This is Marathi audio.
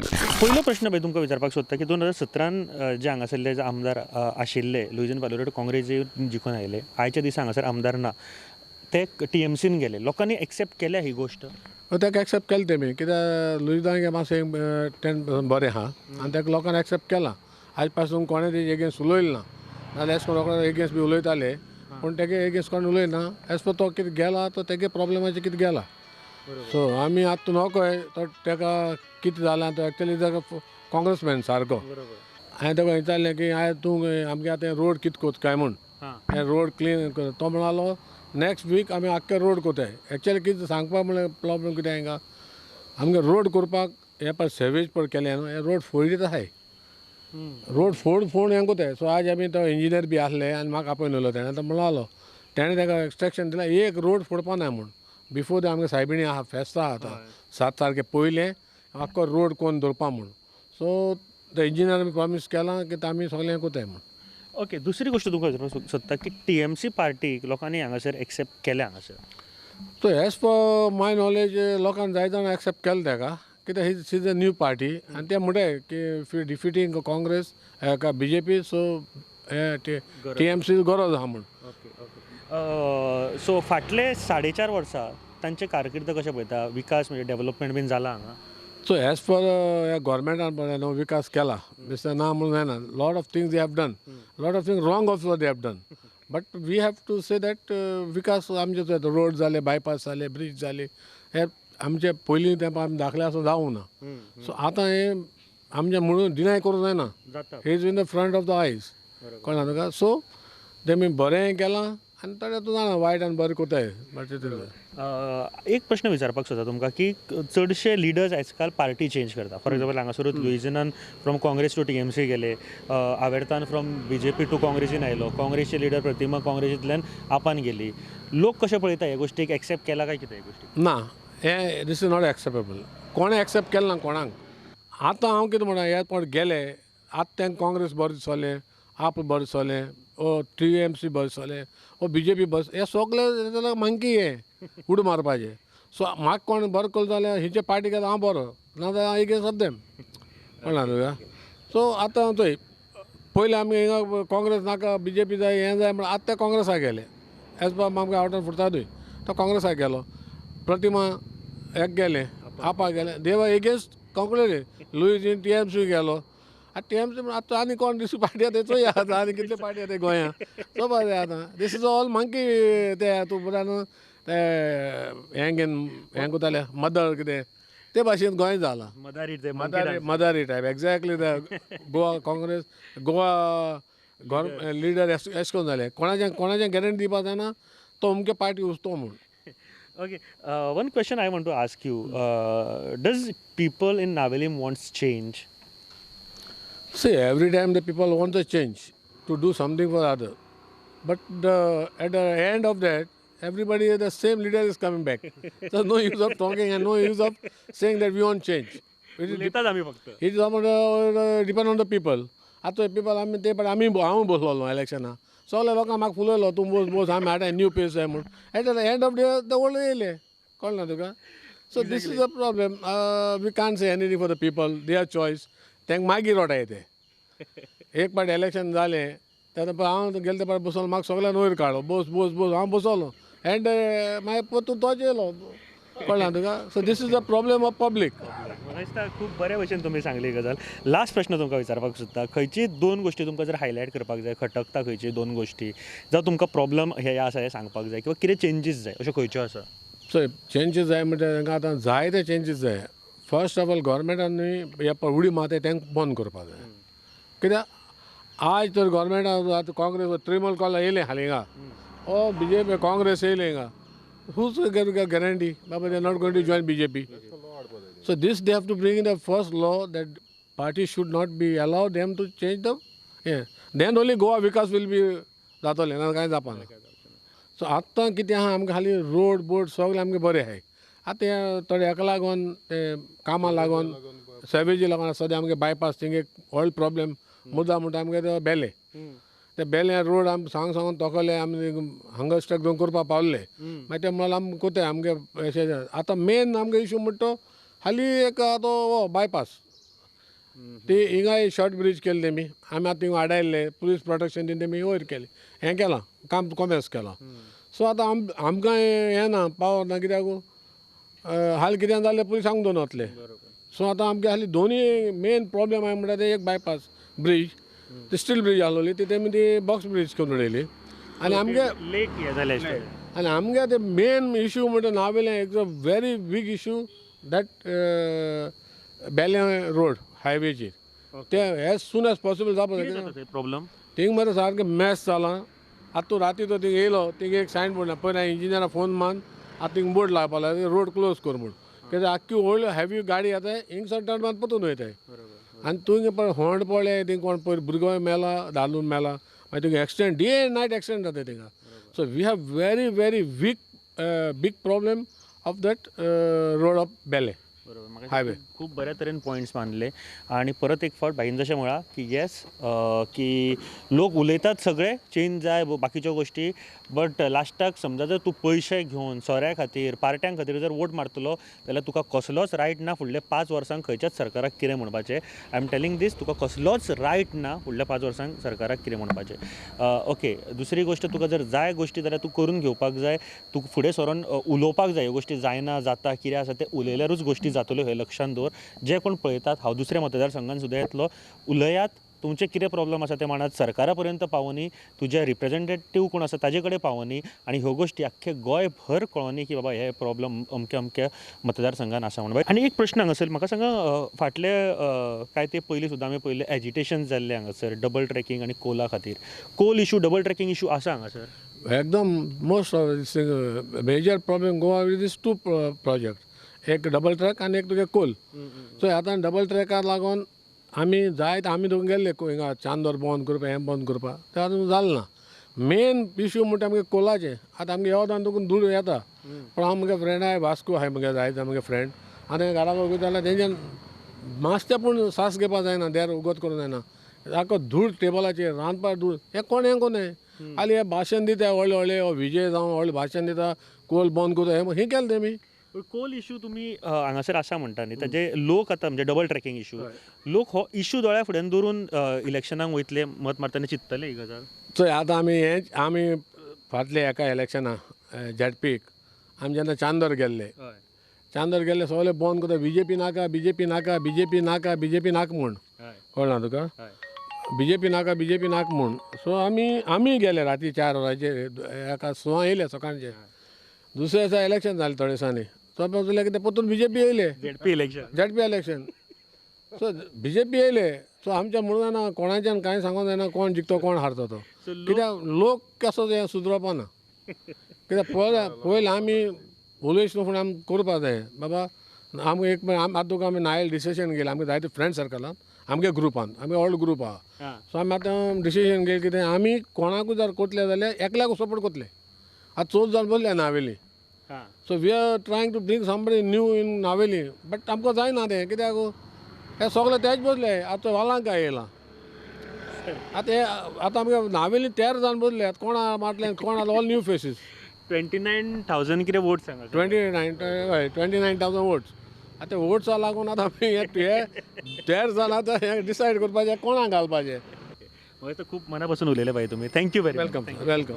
पहिलो प्रश्न भाई तुमकां विचारपाक सोदता की 2017 जे हांगासरले जे आमदार आशिल्ले लुईजन पालोलेट काँग्रेस जे जिखून आयले आयच्या दिसा हांगासर आमदार ना ते TMCन गेले लोकांनी एक्सेप्ट केल्या ही गोष्ट ताका एक्सेप्ट केलें तेमी कित्याक लुईदान मातशें 10% बरें आहा आनी ताका लोकांनी एक्सेप्ट केलां आज पासून कोणें तेजे एगेन्स्ट उलयलें ना नाजाल्यार एश कोन रोखडे एगेन्स्ट बी उलयताले पूण तेगे एगेन्स्ट कोण उलयना एज पर तो कितें गेला तो तेगे प्रॉब्लेमाचेर कितें गेला सो आमी आतां नोकोय तो ताका कितें जालां तो एक्चुअली ताका काँग्रेसमॅन सारको हांवें ताका विचारलें की आयज तूं आमगे आतां रोड कितें कोत काय म्हूण हे रोड क्लीन कर तो म्हणलो नेक्स्ट वीक आमी आख्खे रोड कोताय एक्चुअली कितें सांगपाक म्हणल्यार प्रॉब्लेम कितें हांगा आमगे रोड करपाक हे पळय सेवेज पळय केले न्हू हे रोड फोडीत आहाय रोड फोड हें कोताय सो आज आमी तो इंजिनियर बी आसले आनी म्हाका आपयलो तेणें तो म्हणलो तेणें ताका एक्सट्रॅक्शन दिलां एक रोड फोडपा ना म्हूण बिफोर द आमगे सायबिणी आहा फेस्त आहा आतां 7 तारखे पयलें आख्खो रोड कोन्न दवरपा म्हूण सो ते इंजिनियर प्रॉमीस केलां की आमी सगळें कोताय म्हूण ओके दुसरी गोष्ट तुमकां विचारपाक सोदता की TMC पार्टीक लोकांनी हांगासर एक्सेप्ट केल्या हांगासर सो एज पर माय नॉलेज लोकांनी जाय जाण एक्सेप्ट केलें ताका कित्याक he is a new party आनी ते म्हणटाय की डिफिटींग काँग्रेस BJP सो TMC गरज आहा म्हूण सो फाटले 4.5 वर्सां तांचे कारकिर्द कशें पळयता विकास म्हणजे डेव्हलपमेंट बीन जाला हांगा सो एज पर ह्या गोवोरमेंटान पळय न्हू विकास केला बेश्टे ना म्हणून जायना lot of things they have done lot of things wrong also they have done but we have to say that विकास आमचे रोड जाले बायपास जाले ब्रिज जाले हे आमचे पयलीं तेंपार आमी दाखले आसूं जावूं ना सो आतां हे आमचे म्हणून डिनाय करूं जायना he is in the front of the आयज कळना तुका सो तेमी बरें केलां आनी थोडे तूं जाणा वायट आनी बरें कोताय एक प्रश्न विचारपाक सोदता तुमकां की चडशे लिडर्स आयज काल पार्टी चेंज करता फॉर एक्झाम्पल हांगासरूच लुईजनान फ्रॉम काँग्रेस टू TMC गेले आवेर्तान फ्रॉम BJP टू काँग्रेसीन आयलो काँग्रेसचे लिडर प्रतिमा काँग्रेसींतल्यान आपान गेली लोक कशे पळयता हे गोष्टीक एक्सेप्ट केला काय कितें गोष्टी ना हे दीस इज नॉट एक्सेप्टेबल कोणें एक्सेप्ट केलें ना कोणाक आतां हांव कितें म्हणा हे पण गेले आतां तेंका काँग्रेस बरें चलें आप बरें चलें ओ TMC बरें चलें ओ BJP बरें हे सगळे जाल्यार मांकी हे उडी मारपाचें सो म्हाका कोण बरें केलो जाल्यार हिचे पार्टी केलो हांव बरो नाजाल्यार हांव एगेन्स्ट ऑफ देम कळना तुका सो आतां थंय पयलीं आमी हिंगा काँग्रेस नाका BJP जाय हें जाय म्हण आतां ते काँग्रेसाक गेले एज पर आमकां आवटान फुटतातूय तो काँग्रेसाक गेलो प्रतिमा एक गेले आपाक गेले देवा एगेन्स्ट काँग्रेस लुईजीन TMC गेलो आतां TMC म्हण आतां आनी कोण दुसरी पार्टी आतां चोय आतां आनी कितले पार्टी आतां गोंयां चो बरें आतां दीस इज ऑल मंकी ते तूं बरें न्हू ते हें घेवन हें कोताले मदर कितें ते भाशेन गोंय जाला मदारी type exactly Goa Congress Goa leader एश कोन्न जाले कोणाचें गॅरंटी दिवपा जायना तो अमके पार्टी उरतो म्हूण Okay, one question I want to ask you. Does people in Navelim wants change? See, every time the people want to change to do something for other. But at the end of that, everybody, the same leader is coming back. So no use of talking and no use of saying that we want change. It is depend on the people. आता people आमी ते पण आमी हांव बसलो इलेक्शना सगळे लोकांक म्हाका फुलयलो तूं बोस आमी हाडा न्यू पेस जाय म्हूण at the end of the old येयले कळना तुका so this is a problem we can't say anything for the people their choice तेंका मागीर रोटाय ते एक पाटी इलेक्शन जालें तेन्ना हांव गेले ते पाटी बसलो म्हाका सगळ्यान वयर काडलो बोस हांव बसलो एंड मागीर परतून तोच येयलो कळना तुका so this is a problem of public म्हाका दिसता खूब बऱ्या भशेन तुमी सांगली गजाल लास्ट प्रश्न तुमकां विचारपाक सोदता खंयची 2 गोश्टी तुमकां जर हायलायट करपाक जाय खटकता खंयची 2 गोश्टी जावं तुमकां प्रॉब्लम हे आसा हे सांगपाक जाय किंवा कितें चेंजीस जाय अश्यो खंयच्यो आसा सो चेंजीस जाय म्हणजे तांकां आतां जायते चेंजीस जाय फर्स्ट ऑफ ऑल गोवोरमेंटान हे उडी मारताय तेंका बंद करपाक जाय कित्याक आज तर गोवोरमेंटान आतां काँग्रेस त्रिमूल कॉल येयलें हालिंगा ओ BJP काँग्रेस येयलें हिंगा who's guarantee Baba they're not going to join BJP so this they have to bring in the first law that party should not be allow them to change the then only Goa Vikas will be जातोलें ना कांय जावपाना सो आतां कितें आहा आमकां खाली रोड बोड सगळें आमगे बरें आहाय आतां थोडे हेका लागोन ते कामां लागोन सॅवेजी लागोन सद्या आमगे बायपास थिंग एक व्हडलो प्रॉब्लेम मुद्दा म्हणटा आमगे तो बेले ते बेले रोड आमी सांगून तोकले आमी हांगा स्टक दोन करपा पावले मागीर ते म्हणून आमी कोताय आमगे आतां मेन आमगे इशू म्हणटा तो हाली एक तो बायपास ती हिंगा शॉर्ट ब्रिज केले तेमी आमी आतां थिंगा आडायल्ले पुलीस प्रोटेक्शन दिवन तेमी वयर केले हें केलां काम कॉमेर्स केलां सो आतां आमकां हें ना पावर ना कित्याक हाल कितें जाल्यार पुलिसांक दोन वतले सो आतां आमगे हाली दोनी मेन प्रॉब्लेम आहाय म्हणल्यार ते एक बायपास ब्रिज ती स्टील ब्रिज आहलोली ती तेमी ती बॉक्स ब्रिज करून उडयली आनी आमगे लेक हे जाले आनी आमगे ते मेन इशू म्हणटा नावेलें it's a very big issue that बेले रोड हायवेचेर ते एज सून एज पॉसिबल जावपाक प्रॉब्लम थिंग मरे सारकें मॅस जालां आतां तूं राती तो थिंग येयलो थिंग एक सायन बोर्ड ना पयलीं हांवें इंजिनियरा फोन मान आतां थिंग बोर्ड लावपा लागलो रोड क्लोज कर म्हूण कित्याक आख्खी व्हडल्यो हॅवी गाडी येताय हिंगसर टर्न मारून परतून वयताय आनी तुवें पळय होंड पळय थिंग कोण पयर भुरगो मेला धालून मेला मागीर तुका accident day and night accident जाता थिंगा so we have very very big problem of that road of बेले बरोबर हायवे खूप बऱ्या तरेन पॉयंट्स मानले आणि परत एक फावट भाईन जशें म्हळां की येस की लोक उलयतात सगळे चेंज जाय बाकीच्यो गोश्टी बट लास्टाक समजा जर तूं पयशे घेवन सोऱ्या खातीर पार्ट्यां खातीर जर वोट मारतलो जाल्यार तुका कसलोच रायट ना फुडल्या 5 वर्सांक खंयच्याच सरकाराक कितें म्हणपाचें आय एम टेलिंग दीस तुका कसलोच रायट ना फुडल्या 5 वर्सांक सरकाराक कितें म्हणपाचें ओके दुसरी गोश्ट तुका जर जाय गोश्टी जाल्यार तूं करून घेवपाक जाय तूं फुडें सरोन उलोवपाक जाय ह्यो गोश्टी जायना जाता कितें आसा तें उलयल्यारूच गोश्टी जातल्यो हे लक्षांत दवर जे कोण पळयतात हांव दुसऱ्या मतदारसंघान सुद्दां येतलो उलयात तुमचे कितें प्रॉब्लम आसा ते मानात सरकारा पर्यंत पावोनी तुजे रिप्रेझेंटेटीव कोण आसा ताजे कडेन पावोनी आनी ह्यो गोश्टी आख्खे गोंयभर कळोनी की बाबा हे प्रॉब्लम अमक्या अमक्या मतदारसंघान आसा म्हणून आनी एक प्रश्न हांगासर म्हाका सांगा फाटले कांय ते पयलीं सुद्दां आमी पयले एजिटेशन जाल्ले हांगासर डबल ट्रॅकिंग आनी कोला खातीर coal issue double tracking issue आसा हांगासर एकदम most of this major problem Goa with these two project एक डबल ट्रॅक आनी एक तुगे कोल सो आतां डबल ट्रॅकार लागून आमी जायत आमी दोन गेल्ले हिंगा चांदोर बंद करपा हें बंद करपा तें आतां जालें ना मेन इशू म्हणटा आमगे कोलाचे आतां आमगे येवदान देखून धूळ येता पण हांव म्हगे फ्रेंड आहाय वास्को आहाय म्हगे जायत म्हगे फ्रेंड आनी घरा वगत जाल्यार तेंच्यान मातशें पूण सास घेवपा जायना देर उगत करूं जायना आख्खो धूळ टेबलाचेर रांदपा धूळ हें कोणें हाली हें भाशण दिता व्हडलें व्हडलें विजय जावं व्हडलें भाशण दिता कोल बंद करता हें केलें तेमी कोल इशू तुमी हांगासर आसा म्हणटा न्ही ताजे लोक आतां म्हणजे डबल ट्रॅकिंग इशू लोक हो इशू दोळ्या फुड्यान दवरून इलेक्शनाक वयतले मत मारतना चिंततले ही गजाल चोय आतां आमी फाटले एका इलेक्शना झॅडपीक आमी जेन्ना चांदोर गेल्ले सगळे बंद करता बीजेपी नाका बीजेपी नाका बीजेपी नाका बीजेपी नाका म्हूण कळना तुका बीजेपी नाका म्हूण सो आमी गेले राती 4 वरांचेर एका 6 येयले सकाळचे दुसऱ्या दिसा इलेक्शन जालें थोड्या दिसांनी सपोज जाल्यार कितें परतून बीजेपी येयले झॅडपी इलेक्शन सो बीजेपी येयले सो आमच्या म्हणून जायना कोणाच्यान कांय सांगूंक जायना कोण जिखतो कोण हारता तो कित्याक लोक कसो हें सुदरवपा ना कित्याक पयलें आमी उलयस फुडें आमी करपा जाय बाबा आमकां एक आतां तुका आमी नायल डिसिशन घेयला आमगे जायते फ्रेंड सर्कलान आमगे ग्रुपान आमी व्हडलो ग्रूप आहा सो आमी आतां डिसिशन घेयलें कितें आमी कोणाकूय जर कोतले जाल्यार एकल्याक सपोर्ट कोतले आतां 14 जाण बसले Navelim so we are trying to bring somebody new in Navelim but आमकां जायना तें कित्याक हे सगळे तेच बसले आतां वालांक काय येयलां आतां आमगे नावेली 13 जाण बसले आतां कोणा माटले कोण ऑल न्यू फेसीस 29,000 कितें वोट्स सांगा 29,000 वोट्स आतां वोट्सा लागून आतां आमी हे 13 जाण आतां हे डिसायड करपाचें कोणाक घालपाचें खूब मना पासून उलयले भाई तुमी थँक्यू वेरी वेलकम